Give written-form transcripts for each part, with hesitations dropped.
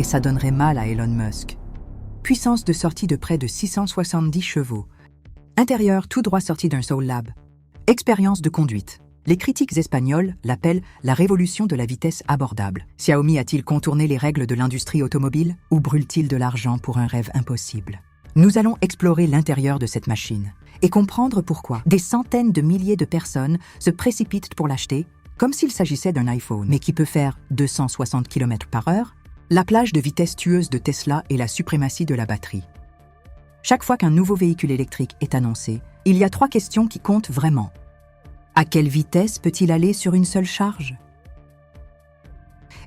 et ça donnerait mal à Elon Musk. Puissance de sortie de près de 670 chevaux. Intérieur tout droit sorti d'un Soul Lab. Expérience de conduite. Les critiques espagnols l'appellent la révolution de la vitesse abordable. Xiaomi a-t-il contourné les règles de l'industrie automobile ou brûle-t-il de l'argent pour un rêve impossible? Nous allons explorer l'intérieur de cette machine et comprendre pourquoi des centaines de milliers de personnes se précipitent pour l'acheter comme s'il s'agissait d'un iPhone, mais qui peut faire 260 km/h, la plage de vitesse tueuse de Tesla et la suprématie de la batterie. Chaque fois qu'un nouveau véhicule électrique est annoncé, il y a 3 questions qui comptent vraiment. À quelle vitesse peut-il aller sur une seule charge?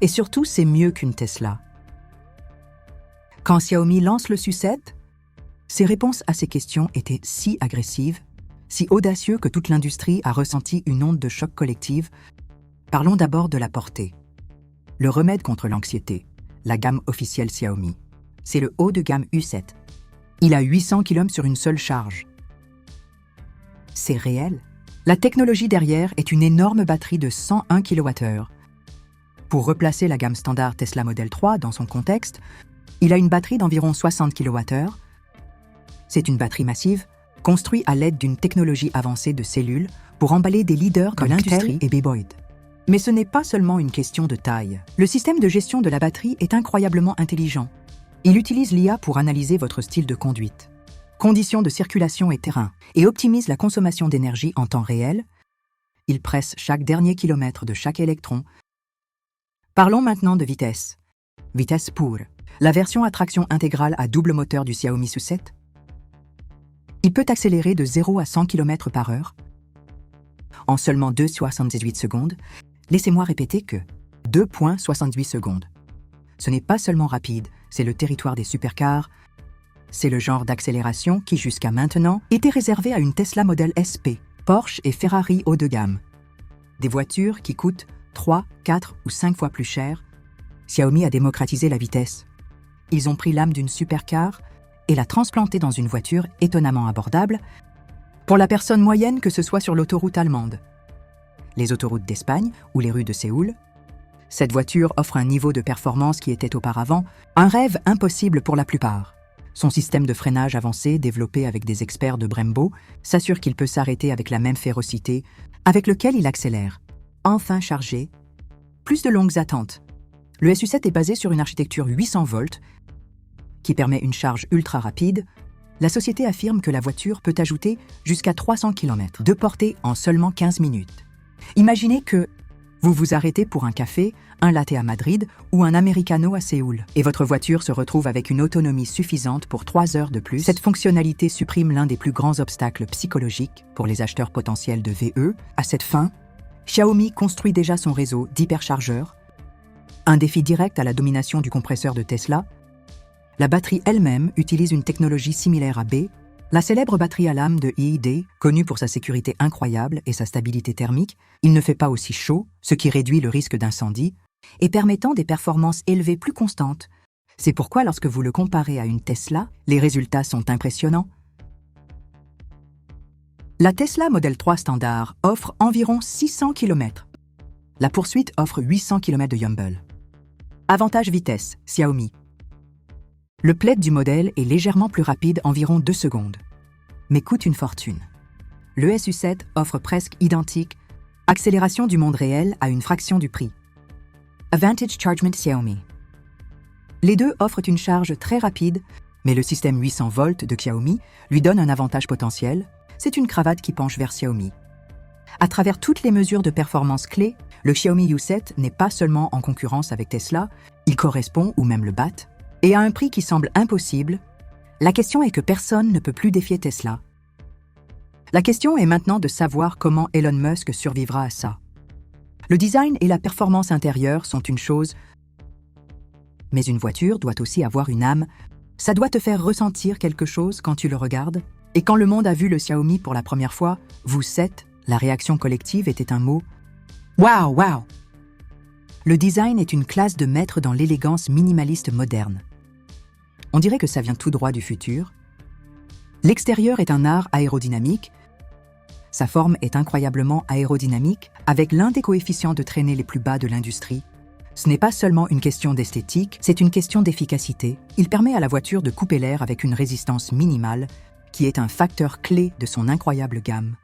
Et surtout, c'est mieux qu'une Tesla. Quand Xiaomi lance le Su7, ses réponses à ces questions étaient si agressives, si audacieux que toute l'industrie a ressenti une onde de choc collective. Parlons d'abord de la portée. Le remède contre l'anxiété, la gamme officielle Xiaomi, c'est le haut de gamme U7. Il a 800 km sur une seule charge. C'est réel. La technologie derrière est une énorme batterie de 101 kWh. Pour replacer la gamme standard Tesla Model 3 dans son contexte, il a une batterie d'environ 60 kWh. C'est une batterie massive, construite à l'aide d'une technologie avancée de cellules pour emballer des leaders comme l'industrie et Beboyd. Mais ce n'est pas seulement une question de taille. Le système de gestion de la batterie est incroyablement intelligent. Il utilise l'IA pour analyser votre style de conduite, conditions de circulation et terrain, et optimise la consommation d'énergie en temps réel. Il presse chaque dernier kilomètre de chaque électron. Parlons maintenant de vitesse. Vitesse pure, la version à traction intégrale à double moteur du Xiaomi Su7. Il peut accélérer de 0 à 100 km/h en seulement 2,78 secondes. Laissez-moi répéter que 2,78 secondes. Ce n'est pas seulement rapide, c'est le territoire des supercars. C'est le genre d'accélération qui, jusqu'à maintenant, était réservé à une Tesla Model SP, Porsche et Ferrari haut de gamme. Des voitures qui coûtent 3, 4 ou 5 fois plus cher. Xiaomi a démocratisé la vitesse. Ils ont pris l'âme d'une supercar et l'a transplantée dans une voiture étonnamment abordable pour la personne moyenne, que ce soit sur l'autoroute allemande, les autoroutes d'Espagne ou les rues de Séoul. Cette voiture offre un niveau de performance qui était auparavant un rêve impossible pour la plupart. Son système de freinage avancé, développé avec des experts de Brembo, s'assure qu'il peut s'arrêter avec la même férocité avec lequel il accélère. Enfin chargé, plus de longues attentes. Le SU7 est basé sur une architecture 800 volts qui permet une charge ultra rapide. La société affirme que la voiture peut ajouter jusqu'à 300 km de portée en seulement 15 minutes. Imaginez que vous vous arrêtez pour un café, un latte à Madrid ou un americano à Séoul, et votre voiture se retrouve avec une autonomie suffisante pour 3 heures de plus. Cette fonctionnalité supprime l'un des plus grands obstacles psychologiques pour les acheteurs potentiels de VE. À cette fin, Xiaomi construit déjà son réseau d'hyperchargeurs, un défi direct à la domination du compresseur de Tesla. La batterie elle-même utilise une technologie similaire à B, la célèbre batterie à lame de EID, connue pour sa sécurité incroyable et sa stabilité thermique. Il ne fait pas aussi chaud, ce qui réduit le risque d'incendie, et permettant des performances élevées plus constantes. C'est pourquoi lorsque vous le comparez à une Tesla, les résultats sont impressionnants. La Tesla Model 3 standard offre environ 600 km. La poursuite offre 800 km de Yumble. Avantage vitesse, Xiaomi. Le plaid du modèle est légèrement plus rapide, environ 2 secondes, mais coûte une fortune. Le SU7 offre presque identique accélération du monde réel à une fraction du prix. Advantage Chargement Xiaomi. Les deux offrent une charge très rapide, mais le système 800 volts de Xiaomi lui donne un avantage potentiel. C'est une cravate qui penche vers Xiaomi. À travers toutes les mesures de performance clés, le Xiaomi U7 n'est pas seulement en concurrence avec Tesla, il correspond ou même le bat, et à un prix qui semble impossible. La question est que personne ne peut plus défier Tesla. La question est maintenant de savoir comment Elon Musk survivra à ça. Le design et la performance intérieure sont une chose, mais une voiture doit aussi avoir une âme. Ça doit te faire ressentir quelque chose quand tu le regardes. Et quand le monde a vu le Xiaomi pour la première fois, vous 7, la réaction collective était un mot « Waouh, waouh !» Le design est une classe de maître dans l'élégance minimaliste moderne. On dirait que ça vient tout droit du futur. L'extérieur est un art aérodynamique. Sa forme est incroyablement aérodynamique, avec l'un des coefficients de traînée les plus bas de l'industrie. Ce n'est pas seulement une question d'esthétique, c'est une question d'efficacité. Il permet à la voiture de couper l'air avec une résistance minimale, qui est un facteur clé de son incroyable gamme.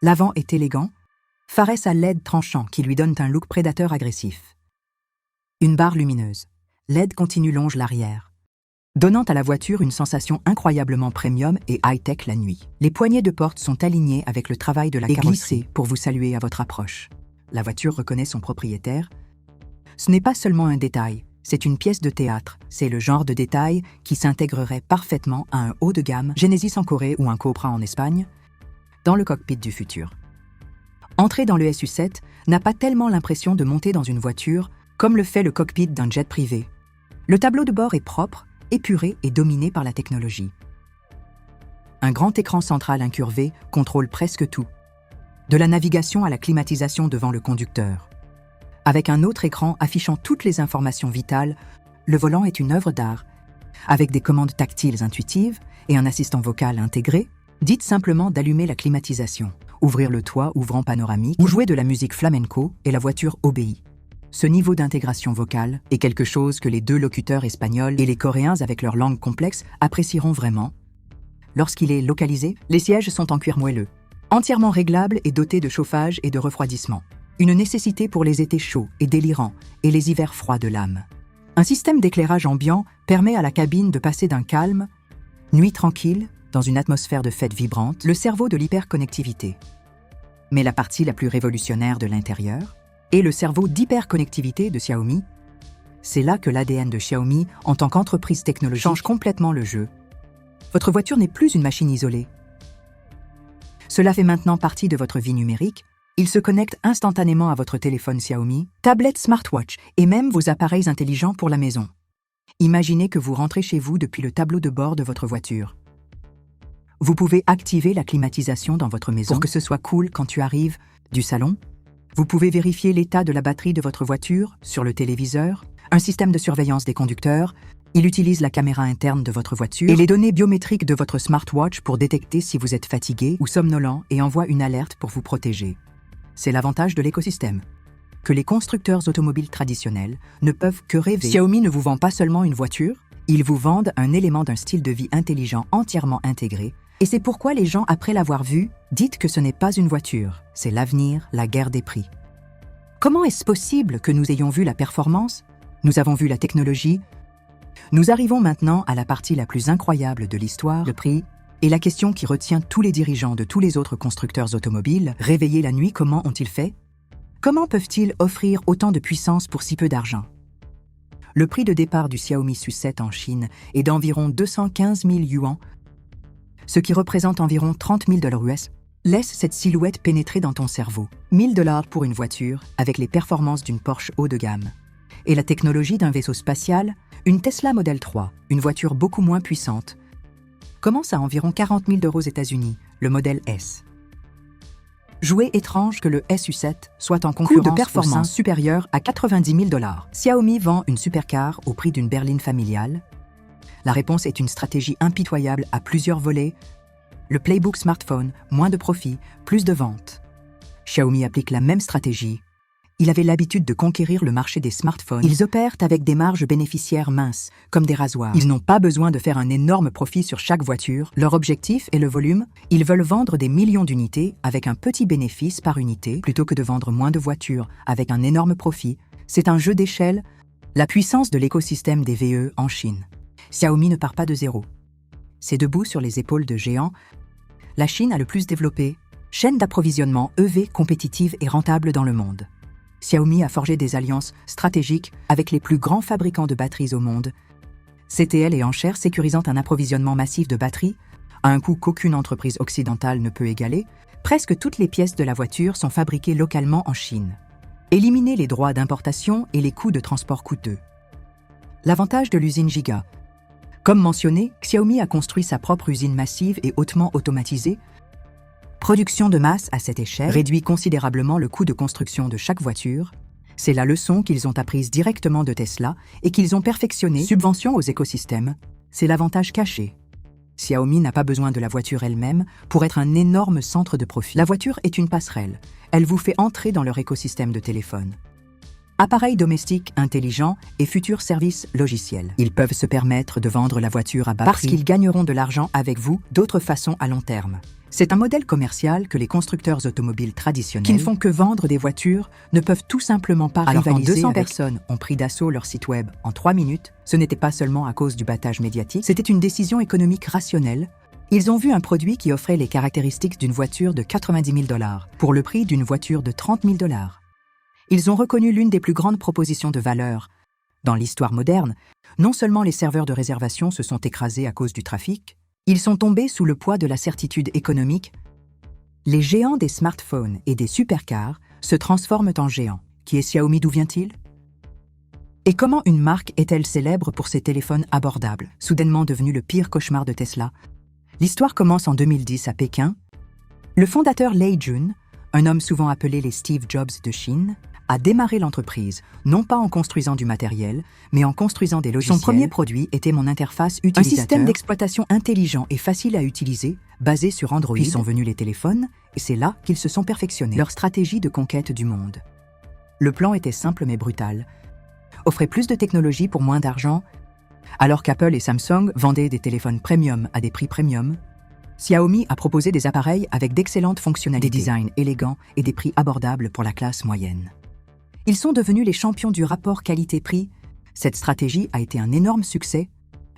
L'avant est élégant, phares à LED tranchant qui lui donnent un look prédateur agressif. Une barre lumineuse. LED continu longe l'arrière, donnant à la voiture une sensation incroyablement premium et high-tech la nuit. Les poignées de porte sont alignées avec le travail de la carrosserie pour vous saluer à votre approche. La voiture reconnaît son propriétaire. Ce n'est pas seulement un détail, c'est une pièce de théâtre. C'est le genre de détail qui s'intégrerait parfaitement à un haut de gamme, Genesis en Corée ou un Cobra en Espagne, dans le cockpit du futur. Entrer dans le SU7 n'a pas tellement l'impression de monter dans une voiture comme le fait le cockpit d'un jet privé. Le tableau de bord est propre, épuré et dominé par la technologie. Un grand écran central incurvé contrôle presque tout, de la navigation à la climatisation devant le conducteur. Avec un autre écran affichant toutes les informations vitales, le volant est une œuvre d'art. Avec des commandes tactiles intuitives et un assistant vocal intégré, dites simplement d'allumer la climatisation, ouvrir le toit ouvrant panoramique ou jouer de la musique flamenco et la voiture obéit. Ce niveau d'intégration vocale est quelque chose que les deux locuteurs espagnols et les Coréens avec leur langue complexe apprécieront vraiment. Lorsqu'il est localisé, les sièges sont en cuir moelleux, entièrement réglables et dotés de chauffage et de refroidissement. Une nécessité pour les étés chauds et délirants et les hivers froids de l'âme. Un système d'éclairage ambiant permet à la cabine de passer d'un calme, nuit tranquille, dans une atmosphère de fête vibrante, le cerveau de l'hyperconnectivité. Mais la partie la plus révolutionnaire de l'intérieur est le cerveau d'hyperconnectivité de Xiaomi. C'est là que l'ADN de Xiaomi, en tant qu'entreprise technologique, change complètement le jeu. Votre voiture n'est plus une machine isolée. Cela fait maintenant partie de votre vie numérique. Il se connecte instantanément à votre téléphone Xiaomi, tablette smartwatch et même vos appareils intelligents pour la maison. Imaginez que vous rentrez chez vous depuis le tableau de bord de votre voiture. Vous pouvez activer la climatisation dans votre maison pour que ce soit cool quand tu arrives du salon. Vous pouvez vérifier l'état de la batterie de votre voiture sur le téléviseur, un système de surveillance des conducteurs. Il utilise la caméra interne de votre voiture et les données biométriques de votre smartwatch pour détecter si vous êtes fatigué ou somnolent et envoie une alerte pour vous protéger. C'est l'avantage de l'écosystème, que les constructeurs automobiles traditionnels ne peuvent que rêver. Xiaomi ne vous vend pas seulement une voiture, ils vous vendent un élément d'un style de vie intelligent entièrement intégré, et c'est pourquoi les gens, après l'avoir vu, disent que ce n'est pas une voiture, c'est l'avenir, la guerre des prix. Comment est-ce possible que nous ayons vu la performance? Nous avons vu la technologie. Nous arrivons maintenant à la partie la plus incroyable de l'histoire, le prix. Et la question qui retient tous les dirigeants de tous les autres constructeurs automobiles, réveillés la nuit, comment ont-ils fait? Comment peuvent-ils offrir autant de puissance pour si peu d'argent? Le prix de départ du Xiaomi SU7 en Chine est d'environ 215 000 yuans, ce qui représente environ 30 000 $US. Laisse cette silhouette pénétrer dans ton cerveau. 1 000 $ pour une voiture avec les performances d'une Porsche haut de gamme. Et la technologie d'un vaisseau spatial, une Tesla Model 3, une voiture beaucoup moins puissante, commence à environ 40 000 € aux États-Unis, le modèle S. Jouet étrange que le SU7 soit en concurrence de performance supérieure à 90 000 $. Xiaomi vend une supercar au prix d'une berline familiale. La réponse est une stratégie impitoyable à plusieurs volets. Le Playbook smartphone, moins de profit, plus de ventes. Xiaomi applique la même stratégie. Il avait l'habitude de conquérir le marché des smartphones. Ils opèrent avec des marges bénéficiaires minces, comme des rasoirs. Ils n'ont pas besoin de faire un énorme profit sur chaque voiture. Leur objectif est le volume. Ils veulent vendre des millions d'unités avec un petit bénéfice par unité, plutôt que de vendre moins de voitures avec un énorme profit. C'est un jeu d'échelle. La puissance de l'écosystème des VE en Chine. Xiaomi ne part pas de zéro. C'est debout sur les épaules de géants. La Chine a le plus développé, chaîne d'approvisionnement EV compétitive et rentable dans le monde. Xiaomi a forgé des alliances stratégiques avec les plus grands fabricants de batteries au monde. CTL et enchères sécurisant un approvisionnement massif de batteries, à un coût qu'aucune entreprise occidentale ne peut égaler. Presque toutes les pièces de la voiture sont fabriquées localement en Chine. Éliminer les droits d'importation et les coûts de transport coûteux. L'avantage de l'usine Giga. Comme mentionné, Xiaomi a construit sa propre usine massive et hautement automatisée. Production de masse à cette échelle réduit considérablement le coût de construction de chaque voiture. C'est la leçon qu'ils ont apprise directement de Tesla et qu'ils ont perfectionnée. Subvention aux écosystèmes, c'est l'avantage caché. Xiaomi n'a pas besoin de la voiture elle-même pour être un énorme centre de profit. La voiture est une passerelle. Elle vous fait entrer dans leur écosystème de téléphone. appareils domestiques intelligents et futurs services logiciels. Ils peuvent se permettre de vendre la voiture à bas prix parce qu'ils gagneront de l'argent avec vous d'autres façons à long terme. C'est un modèle commercial que les constructeurs automobiles traditionnels, qui ne font que vendre des voitures, ne peuvent tout simplement pas rivaliser. 200 personnes ont pris d'assaut leur site web en 3 minutes, ce n'était pas seulement à cause du battage médiatique, c'était une décision économique rationnelle. Ils ont vu un produit qui offrait les caractéristiques d'une voiture de 90 000 $ pour le prix d'une voiture de 30 000 $. Ils ont reconnu l'une des plus grandes propositions de valeur. Dans l'histoire moderne, non seulement les serveurs de réservation se sont écrasés à cause du trafic, ils sont tombés sous le poids de la certitude économique. Les géants des smartphones et des supercars se transforment en géants. Qui est Xiaomi? D'où vient-il? Et comment une marque est-elle célèbre pour ses téléphones abordables, soudainement devenus le pire cauchemar de Tesla? L'histoire commence en 2010 à Pékin. Le fondateur Lei Jun, un homme souvent appelé les Steve Jobs de Chine, a démarré l'entreprise, non pas en construisant du matériel, mais en construisant des logiciels. Son premier produit était mon interface utilisateur, un système d'exploitation intelligent et facile à utiliser, basé sur Android. Puis sont venus les téléphones, et c'est là qu'ils se sont perfectionnés. Leur stratégie de conquête du monde. Le plan était simple mais brutal. Offrait plus de technologie pour moins d'argent. Alors qu'Apple et Samsung vendaient des téléphones premium à des prix premium, Xiaomi a proposé des appareils avec d'excellentes fonctionnalités, des designs élégants et des prix abordables pour la classe moyenne. Ils sont devenus les champions du rapport qualité-prix. Cette stratégie a été un énorme succès,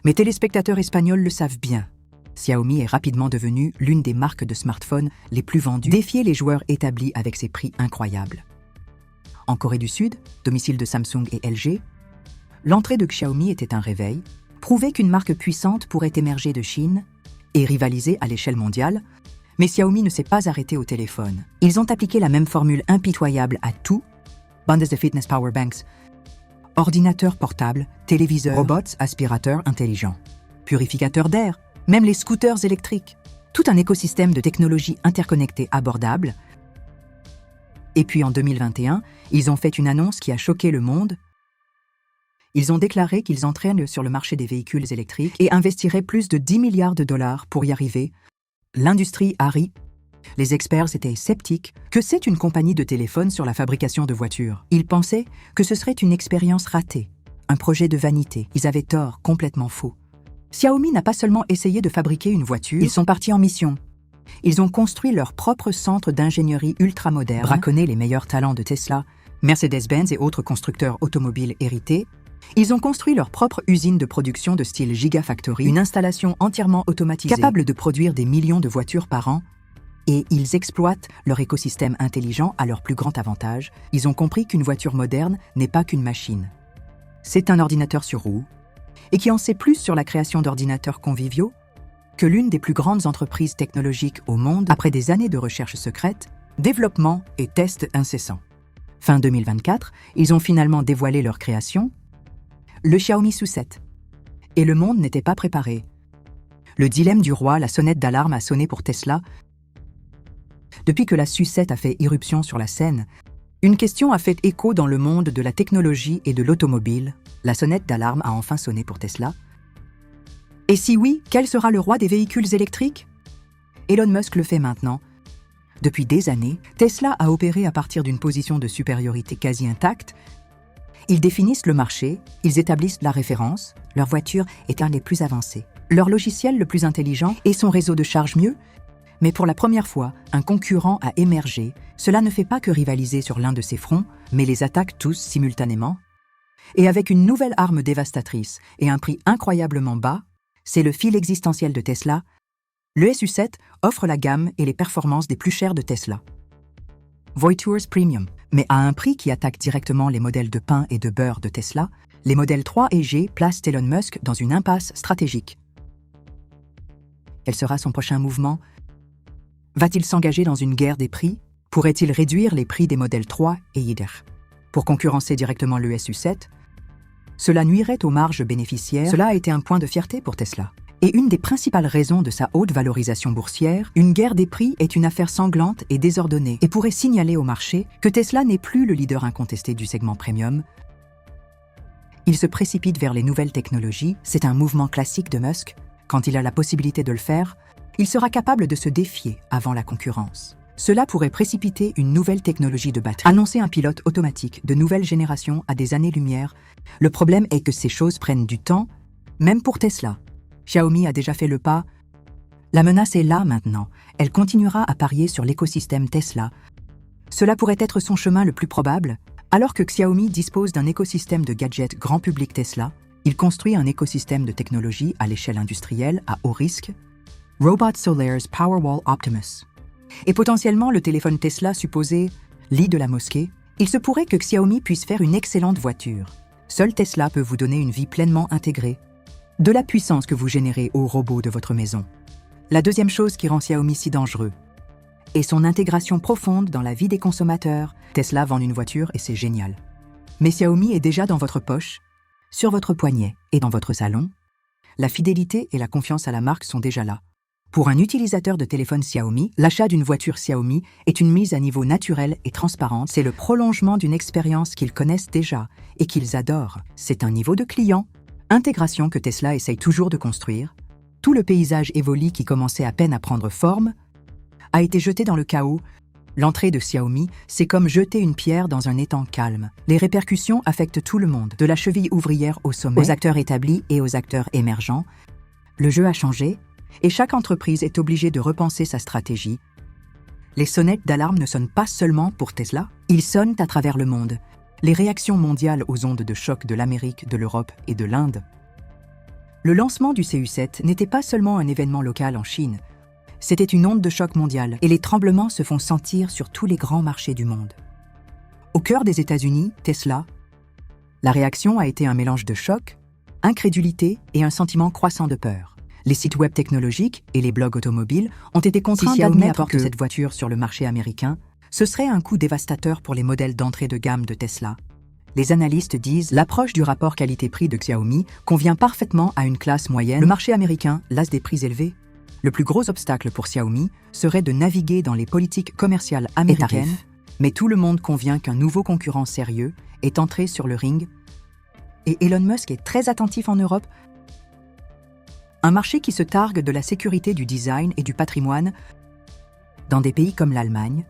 mais téléspectateurs espagnols le savent bien. Xiaomi est rapidement devenue l'une des marques de smartphones les plus vendues, défier les joueurs établis avec ses prix incroyables. En Corée du Sud, domicile de Samsung et LG, l'entrée de Xiaomi était un réveil, prouver qu'une marque puissante pourrait émerger de Chine et rivaliser à l'échelle mondiale, mais Xiaomi ne s'est pas arrêté au téléphone. Ils ont appliqué la même formule impitoyable à tout: bandes de fitness powerbanks, ordinateurs portables, téléviseurs, robots, aspirateurs intelligents, purificateurs d'air, même les scooters électriques. Tout un écosystème de technologies interconnectées abordables. Et puis en 2021, ils ont fait une annonce qui a choqué le monde. Ils ont déclaré qu'ils entraînent sur le marché des véhicules électriques et investiraient plus de 10 milliards de dollars pour y arriver. L'industrie a ri. Les experts étaient sceptiques. Que c'est une compagnie de téléphone sur la fabrication de voitures? Ils pensaient que ce serait une expérience ratée, un projet de vanité. Ils avaient tort, complètement faux. Xiaomi n'a pas seulement essayé de fabriquer une voiture, ils sont partis en mission. Ils ont construit leur propre centre d'ingénierie ultramoderne, braconné les meilleurs talents de Tesla, Mercedes-Benz et autres constructeurs automobiles hérités. Ils ont construit leur propre usine de production de style Gigafactory, une installation entièrement automatisée, capable de produire des millions de voitures par an. Et ils exploitent leur écosystème intelligent à leur plus grand avantage. Ils ont compris qu'une voiture moderne n'est pas qu'une machine. C'est un ordinateur sur roue, et qui en sait plus sur la création d'ordinateurs conviviaux que l'une des plus grandes entreprises technologiques au monde après des années de recherche secrète, développement et tests incessants. Fin 2024, ils ont finalement dévoilé leur création, le Xiaomi Sucette. Et le monde n'était pas préparé. Le dilemme du roi, la sonnette d'alarme a sonné pour Tesla. Depuis que la Sucette a fait irruption sur la scène, une question a fait écho dans le monde de la technologie et de l'automobile. La sonnette d'alarme a enfin sonné pour Tesla. Et si oui, quel sera le roi des véhicules électriques? Elon Musk le fait maintenant. Depuis des années, Tesla a opéré à partir d'une position de supériorité quasi intacte. Ils définissent le marché, ils établissent la référence, leur voiture est un des plus avancés, leur logiciel le plus intelligent et son réseau de charge mieux. Mais pour la première fois, un concurrent a émergé. Cela ne fait pas que rivaliser sur l'un de ses fronts, mais les attaque tous simultanément. Et avec une nouvelle arme dévastatrice et un prix incroyablement bas, c'est le fil existentiel de Tesla. Le SU7 offre la gamme et les performances des plus chers de Tesla. Voitours Premium, mais à un prix qui attaque directement les modèles de pain et de beurre de Tesla, les modèles 3 et G placent Elon Musk dans une impasse stratégique. Quel sera son prochain mouvement? Va-t-il s'engager dans une guerre des prix? Pourrait-il réduire les prix des modèles 3 et Ider pour concurrencer directement le SU7? Cela nuirait aux marges bénéficiaires. Cela a été un point de fierté pour Tesla. Et une des principales raisons de sa haute valorisation boursière, une guerre des prix est une affaire sanglante et désordonnée et pourrait signaler au marché que Tesla n'est plus le leader incontesté du segment premium. Il se précipite vers les nouvelles technologies, c'est un mouvement classique de Musk. Quand il a la possibilité de le faire, il sera capable de se défier avant la concurrence. Cela pourrait précipiter une nouvelle technologie de batterie, annoncer un pilote automatique de nouvelle génération à des années-lumière. Le problème est que ces choses prennent du temps, même pour Tesla. Xiaomi a déjà fait le pas. La menace est là maintenant. Elle continuera à parier sur l'écosystème Tesla. Cela pourrait être son chemin le plus probable. Alors que Xiaomi dispose d'un écosystème de gadgets grand public Tesla, il construit un écosystème de technologie à l'échelle industrielle à haut risque, Robot Solaires Powerwall Optimus. Et potentiellement le téléphone Tesla supposé lit de la mosquée, il se pourrait que Xiaomi puisse faire une excellente voiture. Seul Tesla peut vous donner une vie pleinement intégrée, de la puissance que vous générez aux robots de votre maison. La deuxième chose qui rend Xiaomi si dangereux est son intégration profonde dans la vie des consommateurs. Tesla vend une voiture et c'est génial. Mais Xiaomi est déjà dans votre poche, sur votre poignet et dans votre salon. La fidélité et la confiance à la marque sont déjà là. Pour un utilisateur de téléphone Xiaomi, l'achat d'une voiture Xiaomi est une mise à niveau naturelle et transparente. C'est le prolongement d'une expérience qu'ils connaissent déjà et qu'ils adorent. C'est un niveau de client. Intégration que Tesla essaye toujours de construire. Tout le paysage Evoli qui commençait à peine à prendre forme a été jeté dans le chaos. L'entrée de Xiaomi, c'est comme jeter une pierre dans un étang calme. Les répercussions affectent tout le monde, de la cheville ouvrière au sommet, aux acteurs établis et aux acteurs émergents. Le jeu a changé et chaque entreprise est obligée de repenser sa stratégie. Les sonnettes d'alarme ne sonnent pas seulement pour Tesla, ils sonnent à travers le monde. Les réactions mondiales aux ondes de choc de l'Amérique, de l'Europe et de l'Inde. Le lancement du CU7 n'était pas seulement un événement local en Chine, c'était une onde de choc mondiale et les tremblements se font sentir sur tous les grands marchés du monde. Au cœur des États-Unis, Tesla, la réaction a été un mélange de choc, incrédulité et un sentiment croissant de peur. Les sites web technologiques et les blogs automobiles ont été contraints d'admettre que cette voiture sur le marché américain, ce serait un coup dévastateur pour les modèles d'entrée de gamme de Tesla. Les analystes disent l'approche du rapport qualité-prix de Xiaomi convient parfaitement à une classe moyenne. Le marché américain, las des prix élevés. Le plus gros obstacle pour Xiaomi serait de naviguer dans les politiques commerciales américaines, mais tout le monde convient qu'un nouveau concurrent sérieux est entré sur le ring et Elon Musk est très attentif en Europe. Un marché qui se targue de la sécurité du design et du patrimoine dans des pays comme l'Allemagne,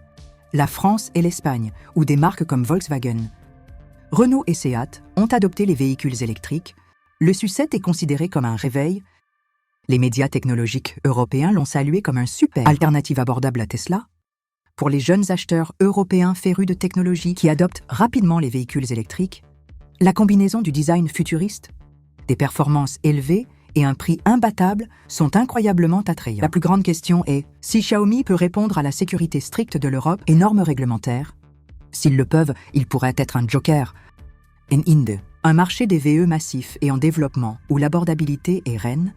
la France et l'Espagne, où des marques comme Volkswagen, Renault et Seat ont adopté les véhicules électriques. Le SU7 est considéré comme un réveil. Les médias technologiques européens l'ont salué comme un super alternative abordable à Tesla. Pour les jeunes acheteurs européens férus de technologie qui adoptent rapidement les véhicules électriques, la combinaison du design futuriste, des performances élevées et un prix imbattable sont incroyablement attrayants. La plus grande question est si Xiaomi peut répondre à la sécurité stricte de l'Europe et normes réglementaires. S'ils le peuvent, ils pourraient être un joker. En Inde, un marché des VE massif et en développement où l'abordabilité est reine,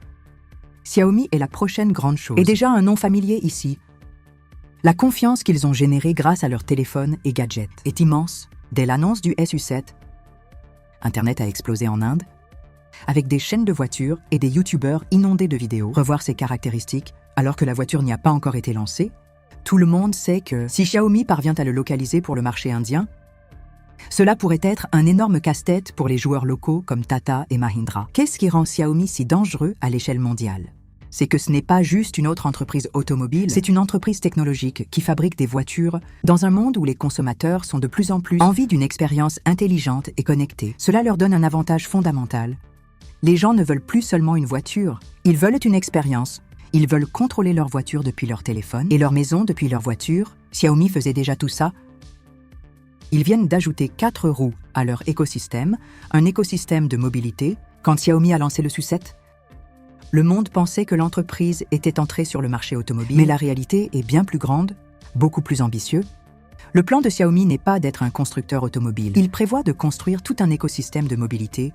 Xiaomi est la prochaine grande chose. Et déjà un nom familier ici. La confiance qu'ils ont générée grâce à leurs téléphones et gadgets est immense. Dès l'annonce du SU7, Internet a explosé en Inde, avec des chaînes de voitures et des youtubeurs inondés de vidéos. Revoir ses caractéristiques alors que la voiture n'y a pas encore été lancée. Tout le monde sait que si Xiaomi parvient à le localiser pour le marché indien, cela pourrait être un énorme casse-tête pour les joueurs locaux comme Tata et Mahindra. Qu'est-ce qui rend Xiaomi si dangereux à l'échelle mondiale ? C'est que ce n'est pas juste une autre entreprise automobile, c'est une entreprise technologique qui fabrique des voitures dans un monde où les consommateurs sont de plus en plus envie d'une expérience intelligente et connectée. Cela leur donne un avantage fondamental. Les gens ne veulent plus seulement une voiture, ils veulent une expérience. Ils veulent contrôler leur voiture depuis leur téléphone et leur maison depuis leur voiture. Xiaomi faisait déjà tout ça. Ils viennent d'ajouter 4 roues à leur écosystème, un écosystème de mobilité. Quand Xiaomi a lancé le SU7, le monde pensait que l'entreprise était entrée sur le marché automobile, mais la réalité est bien plus grande, beaucoup plus ambitieux. Le plan de Xiaomi n'est pas d'être un constructeur automobile. Il prévoit de construire tout un écosystème de mobilité.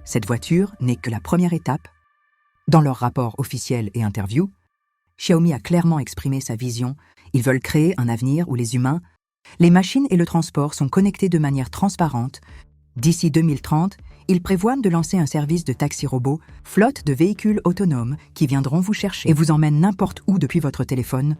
Cette voiture n'est que la première étape. Dans leur rapport officiel et interview, Xiaomi a clairement exprimé sa vision. Ils veulent créer un avenir où les humains, les machines et le transport sont connectés de manière transparente. D'ici 2030, ils prévoient de lancer un service de taxi-robot, flotte de véhicules autonomes qui viendront vous chercher et vous emmènent n'importe où depuis votre téléphone.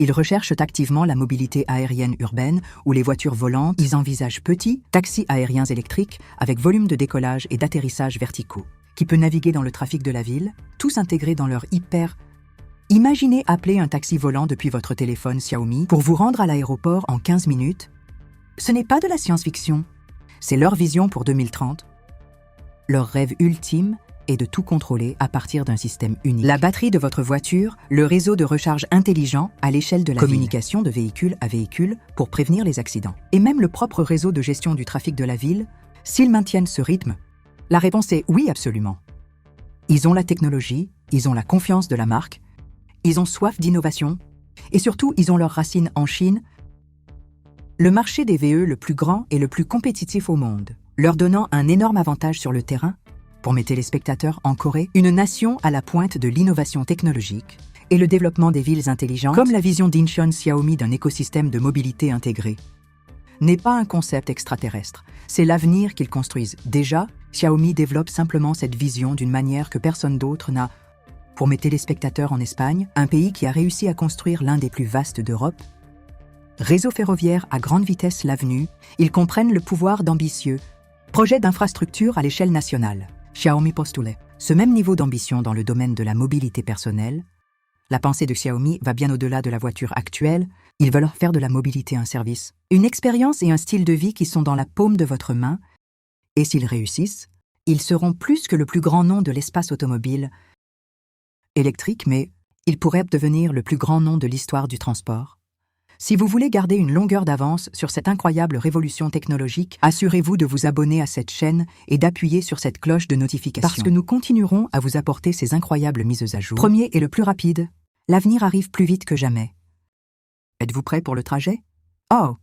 Ils recherchent activement la mobilité aérienne urbaine ou les voitures volantes. Ils envisagent petits taxis aériens électriques avec volume de décollage et d'atterrissage verticaux, qui peut naviguer dans le trafic de la ville, tous intégrés dans leur hyper Imaginez appeler un taxi volant depuis votre téléphone Xiaomi pour vous rendre à l'aéroport en 15 minutes. Ce n'est pas de la science-fiction, c'est leur vision pour 2030. Leur rêve ultime est de tout contrôler à partir d'un système unique. La batterie de votre voiture, le réseau de recharge intelligent à l'échelle de la communication de véhicule à véhicule pour prévenir les accidents. Et même le propre réseau de gestion du trafic de la ville, s'ils maintiennent ce rythme, la réponse est oui, absolument. Ils ont la technologie, ils ont la confiance de la marque, ils ont soif d'innovation, et surtout, ils ont leurs racines en Chine, le marché des VE le plus grand et le plus compétitif au monde, leur donnant un énorme avantage sur le terrain pour mes téléspectateurs en Corée, une nation à la pointe de l'innovation technologique et le développement des villes intelligentes, comme la vision d'Incheon Xiaomi d'un écosystème de mobilité intégré, n'est pas un concept extraterrestre, c'est l'avenir qu'ils construisent. Déjà, Xiaomi développe simplement cette vision d'une manière que personne d'autre n'a. Pour mes téléspectateurs en Espagne, un pays qui a réussi à construire l'un des plus vastes d'Europe, réseau ferroviaire à grande vitesse l'avenue, ils comprennent le pouvoir d'ambitieux projets d'infrastructure à l'échelle nationale. Xiaomi postulait ce même niveau d'ambition dans le domaine de la mobilité personnelle. La pensée de Xiaomi va bien au-delà de la voiture actuelle. Ils veulent faire de la mobilité un service, une expérience et un style de vie qui sont dans la paume de votre main. Et s'ils réussissent, ils seront plus que le plus grand nom de l'espace automobile électrique, mais ils pourraient devenir le plus grand nom de l'histoire du transport. Si vous voulez garder une longueur d'avance sur cette incroyable révolution technologique, assurez-vous de vous abonner à cette chaîne et d'appuyer sur cette cloche de notification. Parce que nous continuerons à vous apporter ces incroyables mises à jour. Premier et le plus rapide, l'avenir arrive plus vite que jamais. Êtes-vous prêt pour le trajet? Oh,